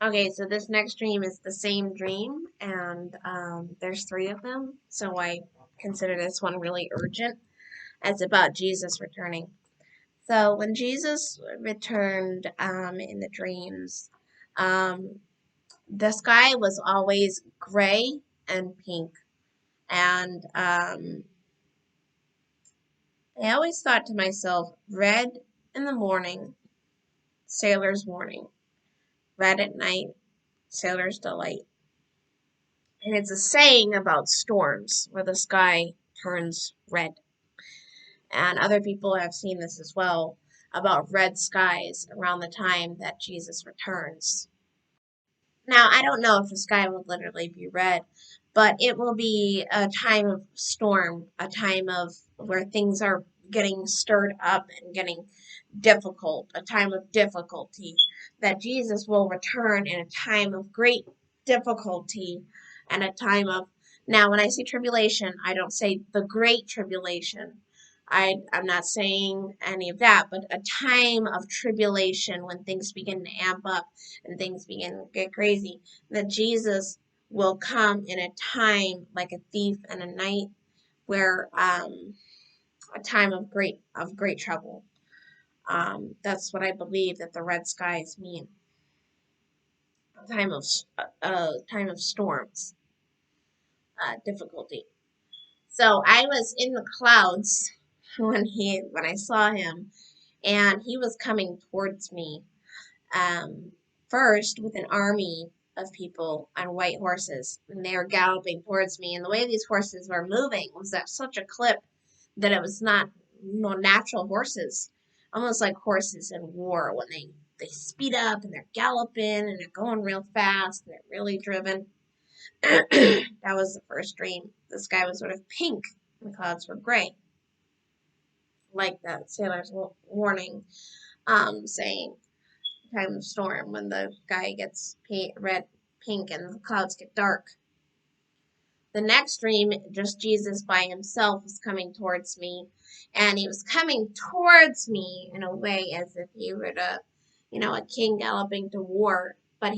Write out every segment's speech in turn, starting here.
Okay, so this next dream is the same dream, and there's three of them, so I consider this one really urgent. It's about Jesus returning. So when Jesus returned in the dreams, um, the sky was always gray and pink, and I always thought to myself, red in the morning, sailor's warning, red at night, sailor's delight. And it's a saying about storms where the sky turns red. And other people have seen this as well about red skies around the time that Jesus returns. Now, I don't know if the sky will literally be red, but it will be a time of storm, a time of where things are getting stirred up and getting difficult, a time of difficulty, that Jesus will return in a time of great difficulty and a time of, now when I say tribulation, I don't say the great tribulation. I'm not saying any of that, but a time of tribulation when things begin to amp up and things begin to get crazy, that Jesus will come in a time like a thief in a night, where a time of great trouble. That's what I believe that the red skies mean. A time of storms, difficulty. So I was in the clouds when I saw him, and he was coming towards me. Um, First with an army of people on white horses, and they were galloping towards me. And the way these horses were moving was at such a clip that it was not natural horses, almost like horses in war when they speed up and they're galloping and they're going real fast and they're really driven. That was the first dream. The sky was sort of pink and the clouds were gray, like that sailor's warning, saying time of storm when the sky gets red, pink, and the clouds get dark. The next dream, just Jesus by himself was coming towards me, and he was coming towards me in a way as if he were a king galloping to war. But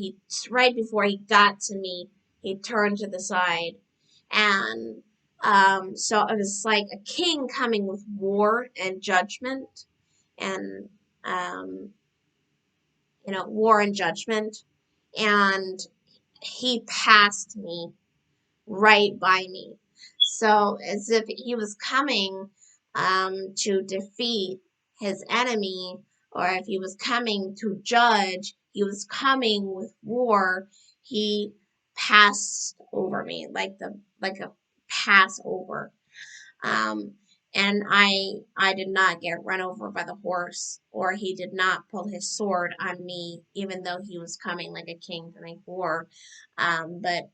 right before he got to me, he turned to the side, and so it was like a king coming with war and judgment, and um, war and judgment, and he passed me right by me. So as if he was coming to defeat his enemy, or if he was coming to judge, he was coming with war. He passed over me like a Passover. Um, and I did not get run over by the horse, or he did not pull his sword on me, even though he was coming like a king to make war. But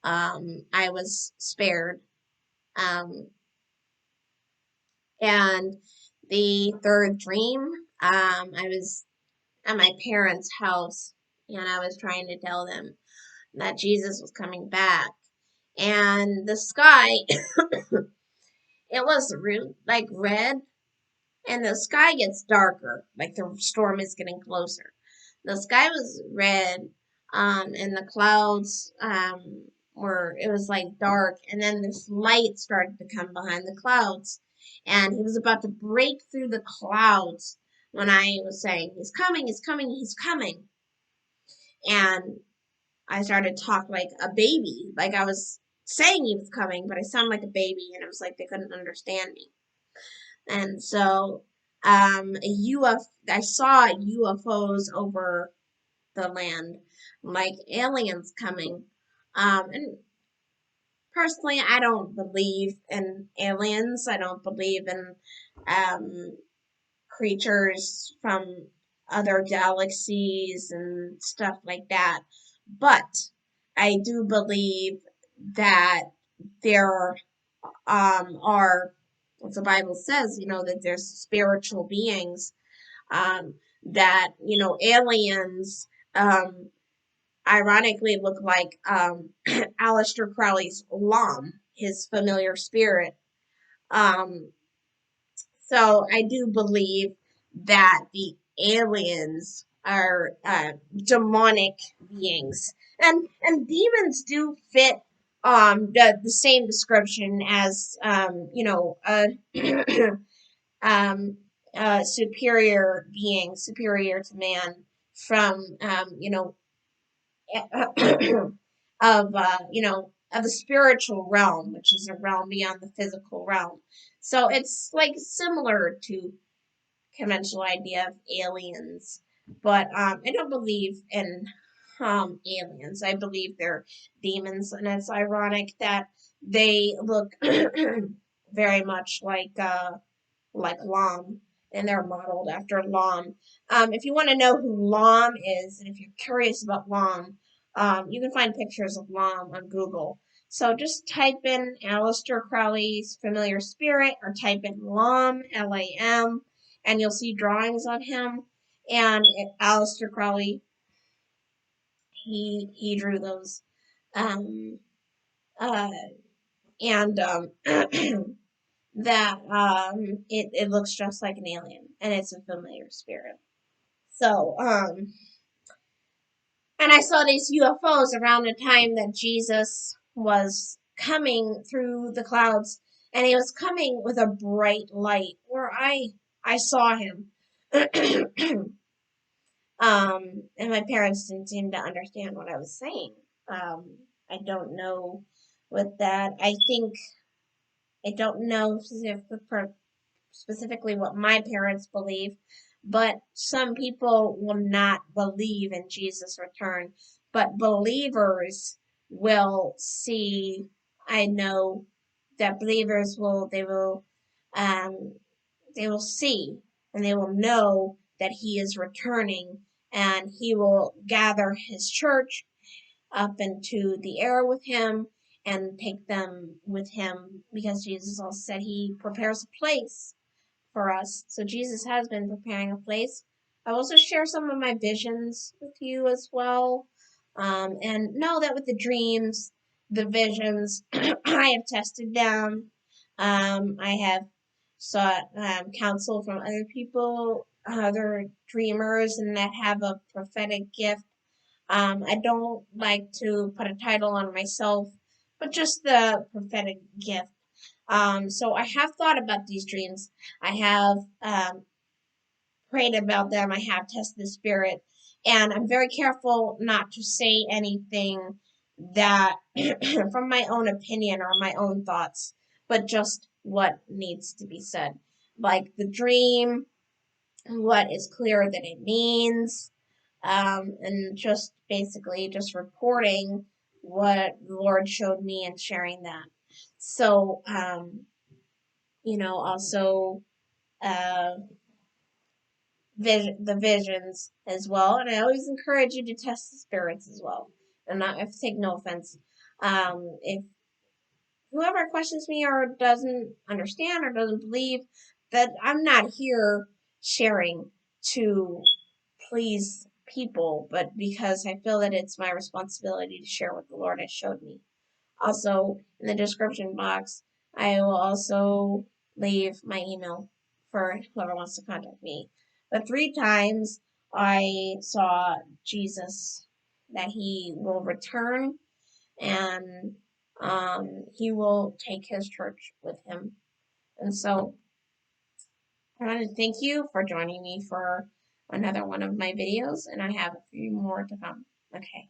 I was spared. Um, and the third dream, I was at my parents' house, and I was trying to tell them that Jesus was coming back. And the sky, it was like red, and the sky gets darker, like the storm is getting closer. The sky was red, and the clouds it was like dark, and then this light started to come behind the clouds, and he was about to break through the clouds when I was saying, "He's coming, he's coming, he's coming," and I started to talk like a baby, like I was saying he was coming, but I sounded like a baby, and it was like they couldn't understand me. And so I saw UFOs over the land, like aliens coming. And personally, I don't believe in aliens. I don't believe in um, creatures from other galaxies and stuff like that. But I do believe that there are, as the Bible says, that there's spiritual beings, that, aliens, ironically look like Aleister Crowley's Lam, his familiar spirit. Um, so I do believe that the aliens demonic beings, and demons do fit the same description as um, superior being, superior to man, from of the spiritual realm, which is a realm beyond the physical realm. So it's like similar to conventional idea of aliens, but I don't believe in aliens. I believe they're demons, and it's ironic that they look very much like Lam, and they're modeled after Lam. If you want to know who Lam is, and if you're curious about Lam, you can find pictures of Lam on Google. So just type in Aleister Crowley's familiar spirit, or type in Lam, Lam, and you'll see drawings on him. And Aleister Crowley, he drew those. Um, uh, and that it looks just like an alien, and it's a familiar spirit. So and I saw these UFOs around the time that Jesus was coming through the clouds, and he was coming with a bright light where I saw him. And my parents didn't seem to understand what I was saying. I don't know what that. I don't know specifically what my parents believe, but some people will not believe in Jesus' return. But believers will see. I know that believers um, they will see, and they will know that he is returning, and he will gather his church up into the air with him and take them with him, because Jesus also said he prepares a place for us. So Jesus has been preparing a place. I will also share some of my visions with you as well. And know that with the dreams, the visions, I have tested them. I have sought counsel from other people, other dreamers, and that have a prophetic gift. I don't like to put a title on myself, but just the prophetic gift. So I have thought about these dreams. I have prayed about them. I have tested the spirit, and I'm very careful not to say anything that from my own opinion or my own thoughts, but just what needs to be said. Like the dream, what is clear that it means, and just basically just reporting what the Lord showed me and sharing that. So, also uh, the visions as well. And I always encourage you to test the spirits as well. And not, if take no offense, if whoever questions me or doesn't understand or doesn't believe, that I'm not here sharing to please people, but because I feel that it's my responsibility to share what the Lord has showed me. Also, in the description box, I will also leave my email for whoever wants to contact me. But 3 times I saw Jesus, that he will return, and he will take his church with him. And so I want to thank you for joining me for another one of my videos, and I have a few more to come. Okay.